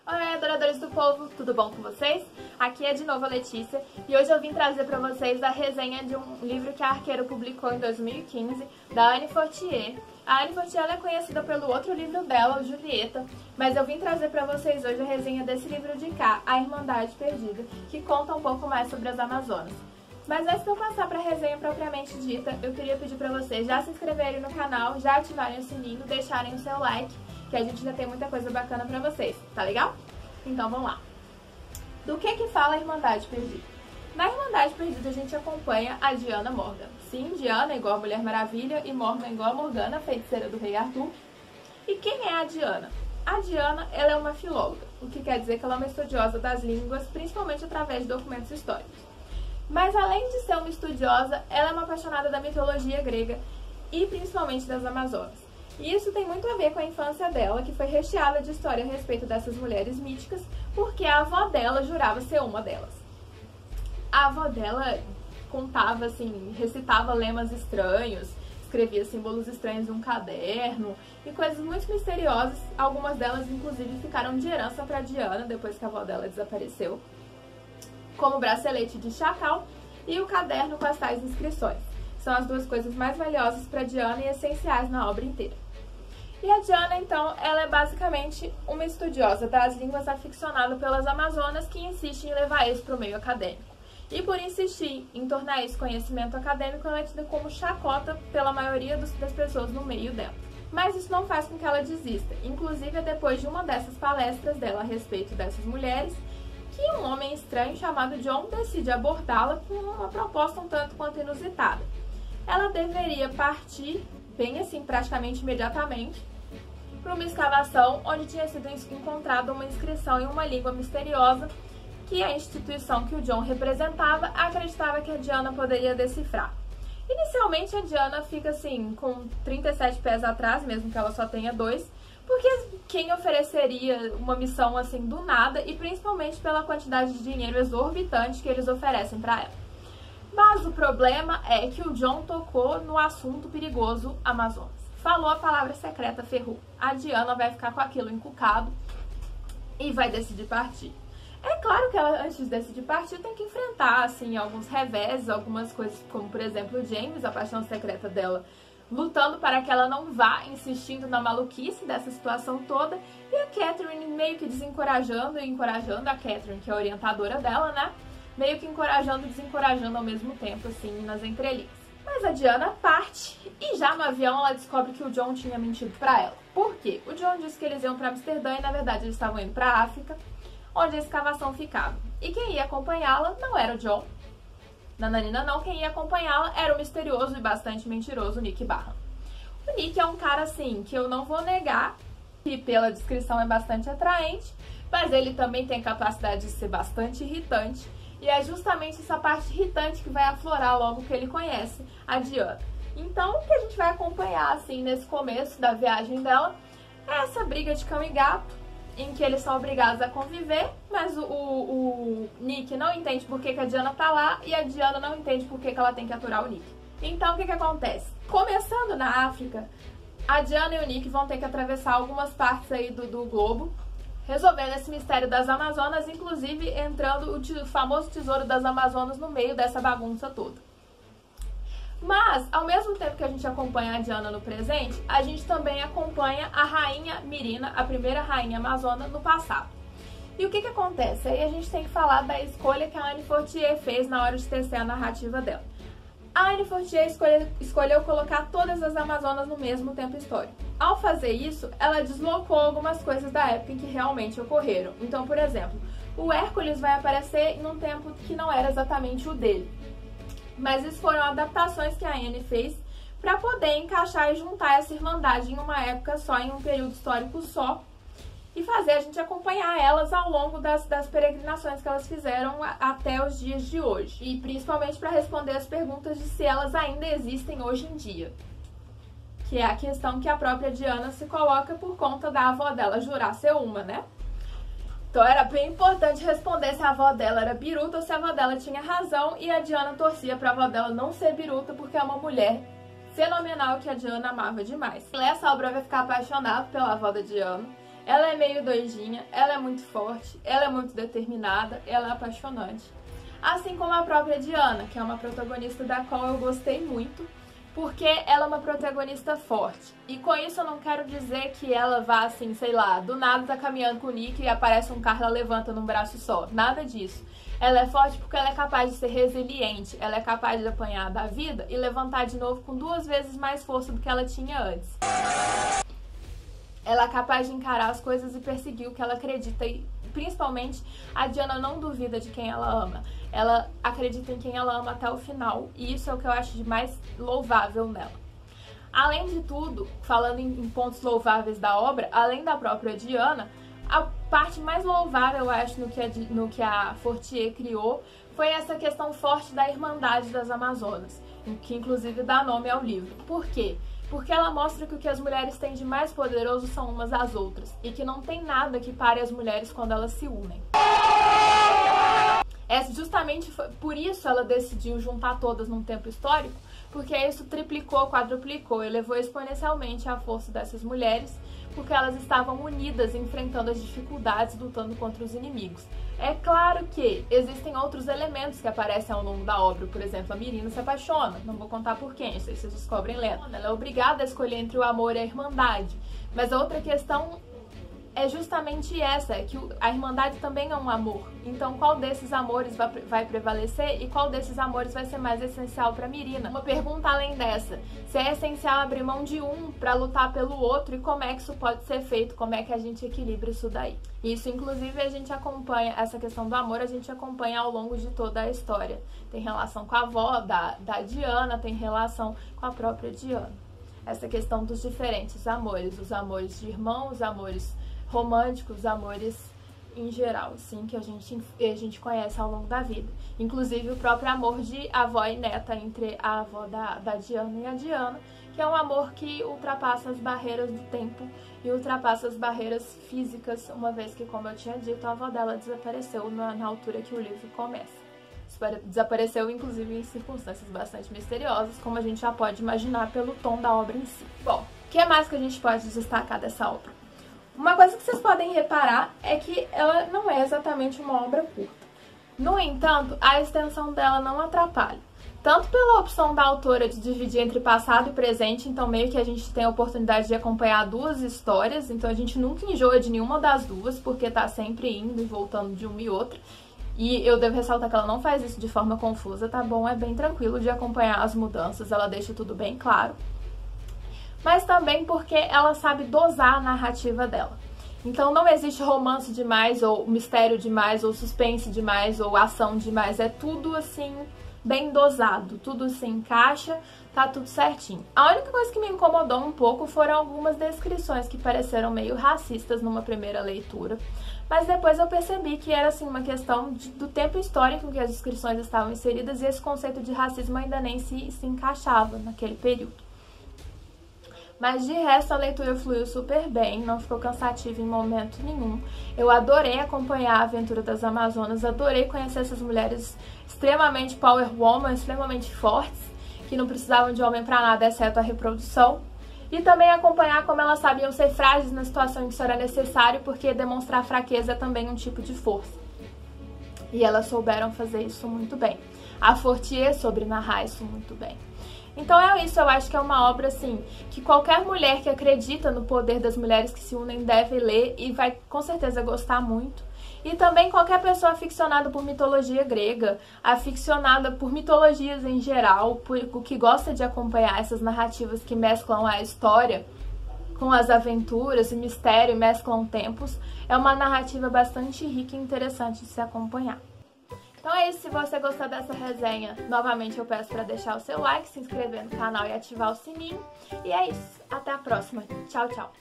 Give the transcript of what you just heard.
Olá, adoradores do povo, tudo bom com vocês? Aqui é de novo a Letícia e hoje eu vim trazer para vocês a resenha de um livro que a Arqueiro publicou em 2015, da Anne Fortier. A Anne Fortier ela é conhecida pelo outro livro dela, Julieta, mas eu vim trazer para vocês hoje a resenha desse livro de cá, A Irmandade Perdida, que conta um pouco mais sobre as Amazonas. Mas antes de eu passar para a resenha propriamente dita, eu queria pedir para vocês já se inscreverem no canal, já ativarem o sininho, deixarem o seu like, que a gente ainda tem muita coisa bacana para vocês, tá legal? Então vamos lá. Do que fala a Irmandade Perdida? Na Irmandade Perdida a gente acompanha a Diana Morgan. Sim, Diana é igual a Mulher Maravilha e Morgan é igual a Morgana, feiticeira do Rei Arthur. E quem é a Diana? A Diana ela é uma filóloga, o que quer dizer que ela é uma estudiosa das línguas, principalmente através de documentos históricos. Mas além de ser uma estudiosa, ela é uma apaixonada da mitologia grega e principalmente das Amazonas. E isso tem muito a ver com a infância dela, que foi recheada de história a respeito dessas mulheres míticas, porque a avó dela jurava ser uma delas. A avó dela contava, assim, recitava lemas estranhos, escrevia símbolos estranhos em um caderno e coisas muito misteriosas. Algumas delas, inclusive, ficaram de herança para Diana depois que a avó dela desapareceu, como o bracelete de chacal e o caderno com as tais inscrições. São as duas coisas mais valiosas para Diana e essenciais na obra inteira. E a Diana, então, ela é basicamente uma estudiosa das línguas aficionada pelas Amazonas que insiste em levar isso para o meio acadêmico. E por insistir em tornar isso conhecimento acadêmico, ela é tida como chacota pela maioria das pessoas no meio dela. Mas isso não faz com que ela desista. Inclusive, é depois de uma dessas palestras dela a respeito dessas mulheres, que um homem estranho chamado John decide abordá-la com uma proposta um tanto quanto inusitada. Ela deveria partir, bem assim, praticamente imediatamente, para uma escavação onde tinha sido encontrada uma inscrição em uma língua misteriosa que a instituição que o John representava acreditava que a Diana poderia decifrar. Inicialmente a Diana fica assim, com 37 pés atrás, mesmo que ela só tenha 2, porque quem ofereceria uma missão assim do nada e principalmente pela quantidade de dinheiro exorbitante que eles oferecem para ela. Mas o problema é que o John tocou no assunto perigoso Amazonas. Falou a palavra secreta ferrou. A Diana vai ficar com aquilo encucado e vai decidir partir. É claro que ela, antes de decidir partir, tem que enfrentar assim, alguns revés, algumas coisas, como por exemplo o James, a paixão secreta dela, lutando para que ela não vá, insistindo na maluquice dessa situação toda, e a Catherine meio que desencorajando e encorajando a Catherine, que é a orientadora dela, né? Meio que encorajando e desencorajando ao mesmo tempo, assim, nas entrelinhas. Mas a Diana parte e já no avião ela descobre que o John tinha mentido pra ela. Por quê? O John disse que eles iam pra Amsterdã e na verdade eles estavam indo pra África, onde a escavação ficava. E quem ia acompanhá-la não era o John, nananina não, quem ia acompanhá-la era o misterioso e bastante mentiroso Nick Barham. O Nick é um cara assim, que eu não vou negar, que pela descrição é bastante atraente, mas ele também tem capacidade de ser bastante irritante. E é justamente essa parte irritante que vai aflorar logo que ele conhece a Diana. Então, o que a gente vai acompanhar, assim, nesse começo da viagem dela, é essa briga de cão e gato, em que eles são obrigados a conviver, mas o Nick não entende por que a Diana tá lá, e a Diana não entende por que ela tem que aturar o Nick. Então, o que acontece? Começando na África, a Diana e o Nick vão ter que atravessar algumas partes aí do globo, resolvendo esse mistério das Amazonas, inclusive entrando o famoso tesouro das Amazonas no meio dessa bagunça toda. Mas, ao mesmo tempo que a gente acompanha a Diana no presente, a gente também acompanha a rainha Mirina, a primeira rainha amazona, no passado. E o que acontece? Aí a gente tem que falar da escolha que a Anne Fortier fez na hora de tecer a narrativa dela. A Anne Fortier escolheu colocar todas as Amazonas no mesmo tempo histórico. Ao fazer isso, ela deslocou algumas coisas da época em que realmente ocorreram. Então, por exemplo, o Hércules vai aparecer em um tempo que não era exatamente o dele. Mas isso foram adaptações que a Anne fez para poder encaixar e juntar essa irmandade em uma época só, em um período histórico só, e fazer a gente acompanhar elas ao longo das peregrinações que elas fizeram até os dias de hoje. E principalmente para responder as perguntas de se elas ainda existem hoje em dia. Que é a questão que a própria Diana se coloca por conta da avó dela jurar ser uma, né? Então era bem importante responder se a avó dela era biruta ou se a avó dela tinha razão, e a Diana torcia pra avó dela não ser biruta porque é uma mulher fenomenal que a Diana amava demais. Nessa obra vai ficar apaixonado pela avó da Diana. Ela é meio doidinha, ela é muito forte, ela é muito determinada, ela é apaixonante. Assim como a própria Diana, que é uma protagonista da qual eu gostei muito, porque ela é uma protagonista forte. E com isso eu não quero dizer que ela vá assim, sei lá, do nada tá caminhando com o Nick e aparece um carro, ela levanta num braço só. Nada disso. Ela é forte porque ela é capaz de ser resiliente, ela é capaz de apanhar da vida e levantar de novo com 2 vezes mais força do que ela tinha antes. Ela é capaz de encarar as coisas e perseguir o que ela acredita, e principalmente a Diana não duvida de quem ela ama. Ela acredita em quem ela ama até o final, e isso é o que eu acho de mais louvável nela. Além de tudo, falando em pontos louváveis da obra, além da própria Diana, a parte mais louvável, eu acho, no que a Fortier criou foi essa questão forte da Irmandade das Amazonas, que inclusive dá nome ao livro. Por quê? Porque ela mostra que o que as mulheres têm de mais poderoso são umas às outras, e que não tem nada que pare as mulheres quando elas se unem. Justamente por isso ela decidiu juntar todas num tempo histórico, porque isso triplicou, quadruplicou, elevou exponencialmente a força dessas mulheres, porque elas estavam unidas, enfrentando as dificuldades, lutando contra os inimigos. É claro que existem outros elementos que aparecem ao longo da obra, por exemplo, a Mirina se apaixona, não vou contar por quem, isso aí vocês descobrem lendo. Ela é obrigada a escolher entre o amor e a irmandade, mas a outra questão é justamente essa, é que a Irmandade também é um amor. Então qual desses amores vai prevalecer e qual desses amores vai ser mais essencial para Mirina? Uma pergunta além dessa, se é essencial abrir mão de um para lutar pelo outro, e como é que isso pode ser feito, como é que a gente equilibra isso daí? Isso, inclusive, a gente acompanha, essa questão do amor, a gente acompanha ao longo de toda a história. Tem relação com a avó da Diana, tem relação com a própria Diana. Essa questão dos diferentes amores, os amores de irmão, os amores românticos, os amores em geral, assim, que a gente conhece ao longo da vida. Inclusive o próprio amor de avó e neta entre a avó da Diana e a Diana, que é um amor que ultrapassa as barreiras do tempo e ultrapassa as barreiras físicas, uma vez que, como eu tinha dito, a avó dela desapareceu na altura que o livro começa. Desapareceu, inclusive, em circunstâncias bastante misteriosas, como a gente já pode imaginar pelo tom da obra em si. Bom, o que mais que a gente pode destacar dessa obra? Uma coisa que vocês podem reparar é que ela não é exatamente uma obra curta. No entanto, a extensão dela não atrapalha. Tanto pela opção da autora de dividir entre passado e presente, então meio que a gente tem a oportunidade de acompanhar 2 histórias, então a gente nunca enjoa de nenhuma das duas, porque tá sempre indo e voltando de uma e outra. E eu devo ressaltar que ela não faz isso de forma confusa, tá bom? É bem tranquilo de acompanhar as mudanças, ela deixa tudo bem claro. Mas também porque ela sabe dosar a narrativa dela. Então não existe romance demais, ou mistério demais, ou suspense demais, ou ação demais. É tudo assim, bem dosado, tudo se encaixa, tá tudo certinho. A única coisa que me incomodou um pouco foram algumas descrições que pareceram meio racistas numa primeira leitura. Mas depois eu percebi que era assim uma questão do tempo histórico em que as descrições estavam inseridas, e esse conceito de racismo ainda nem se encaixava naquele período. Mas de resto a leitura fluiu super bem, não ficou cansativa em momento nenhum. Eu adorei acompanhar a aventura das Amazonas, adorei conhecer essas mulheres extremamente power woman, extremamente fortes, que não precisavam de homem pra nada, exceto a reprodução. E também acompanhar como elas sabiam ser frágeis na situação em que isso era necessário, porque demonstrar fraqueza é também um tipo de força. E elas souberam fazer isso muito bem. A Fortier soube narrar isso muito bem. Então é isso, eu acho que é uma obra assim, que qualquer mulher que acredita no poder das mulheres que se unem deve ler e vai com certeza gostar muito. E também qualquer pessoa aficionada por mitologia grega, aficionada por mitologias em geral, que gosta de acompanhar essas narrativas que mesclam a história com as aventuras e mistério e mesclam tempos, é uma narrativa bastante rica e interessante de se acompanhar. Então é isso, se você gostou dessa resenha, novamente eu peço para deixar o seu like, se inscrever no canal e ativar o sininho. E é isso, até a próxima. Tchau, tchau!